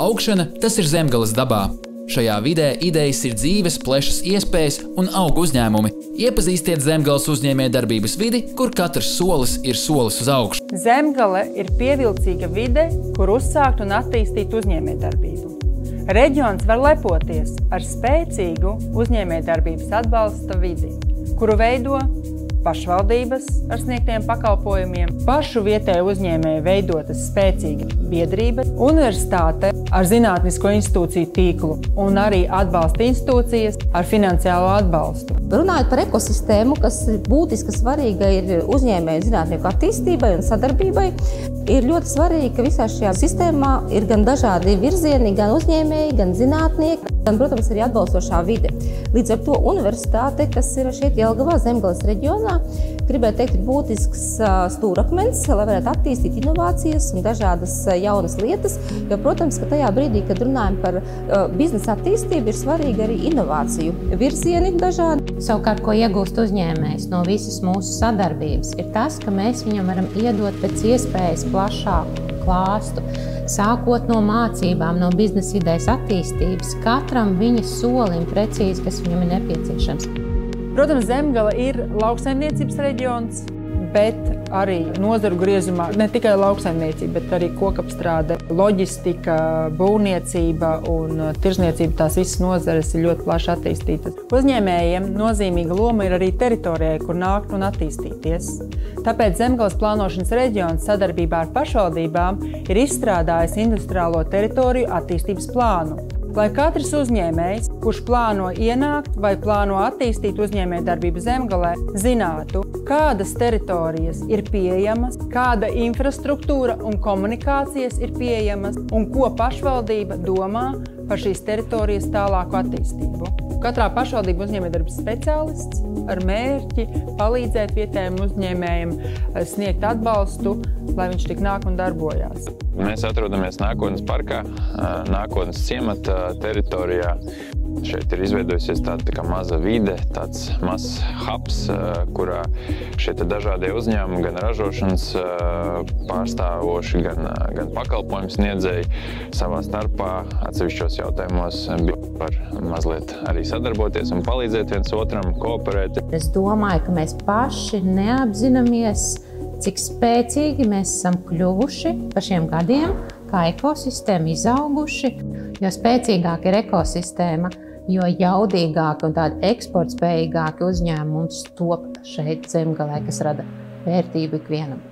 Augšana – tas ir Zemgales dabā. Šajā vidē idejas ir dzīves, plešas iespējas un aug uzņēmumi. Iepazīstiet Zemgales uzņēmējdarbības vidi, kur katrs solis ir solis uz augšu. Zemgale ir pievilcīga vide, kur uzsākt un attīstīt uzņēmējdarbību. Reģions var lepoties ar spēcīgu uzņēmējdarbības atbalsta vidi, kuru veido pašvaldības ar sniegtiem pakalpojumiem, pašu vietēju uzņēmēju veidotas spēcīga biedrība, universitāte ar zinātnisko institūciju tīklu un arī atbalsta institūcijas ar finansiālo atbalstu. Runājot par ekosistēmu, kas būtiski svarīga ir uzņēmēju zinātnieku attīstībai un sadarbībai, ir ļoti svarīgi, ka visā šajā sistēmā ir gan dažādi virzieni, gan uzņēmēji, gan zinātnieki, gan, protams, arī atbalstošā vide. Līdz ar to universitāte, kas ir šeit Jelgavā, Zemgales reģionā, gribētu teikt, ir būtisks stūrakmens, lai varētu attīstīt inovācijas un dažādas jaunas lietas, jo, protams, ka tajā brīdī, kad runājam par biznesa attīstību, ir svarīgi arī inovāciju virzieni dažādi. Savukārt, ko iegūst uzņēmējs no visas mūsu sadarbības, ir tas, ka mēs viņam varam iedot pēc iespējas plašāku klāstu, sākot no mācībām, no biznesa idejas attīstības, katram viņa solim precīzi, kas viņam ir nepieciešams. Protams, Zemgale ir lauksaimniecības reģions, bet arī nozaru griezumā ne tikai lauksaimniecība, bet arī kokapstrāde, loģistika, būvniecība un tirzniecība, tās visas nozares ir ļoti plaši attīstītas. Uzņēmējiem nozīmīga loma ir arī teritorijai, kur nākt un attīstīties. Tāpēc Zemgales plānošanas reģions sadarbībā ar pašvaldībām ir izstrādājis industriālo teritoriju attīstības plānu. Lai katrs uzņēmējs, kurš plāno ienākt vai plāno attīstīt uzņēmējdarbību Zemgalē, zinātu, kādas teritorijas ir pieejamas, kāda infrastruktūra un komunikācijas ir pieejamas un ko pašvaldība domā par šīs teritorijas tālāku attīstību. Katrā pašvaldība uzņēmējdarbības speciālists ar mērķi palīdzēt vietējiem uzņēmējiem sniegt atbalstu, lai viņš tik nāk un darbojās. Mēs atrodamies Nākotnes parkā, Nākotnes ciemata teritorijā. Šeit ir izveidojusies tāda maza vide, tāds mazs hubs, kurā šie dažādie uzņēmumi, gan ražošanas pārstāvoši, gan pakalpojumu sniedzēji savā starpā atsevišķos jautājumos var mazliet arī sadarboties un palīdzēt viens otram, kooperēt. Es domāju, ka mēs paši neapzināmies, cik spēcīgi mēs esam kļuvuši pa šiem gadiem, kā ekosistēma izauguši, jo spēcīgāka ir ekosistēma, jo jaudīgāki un tādi eksportspējīgāki uzņēmumi mums top šeit Zemgalē, kas rada vērtību ikvienam.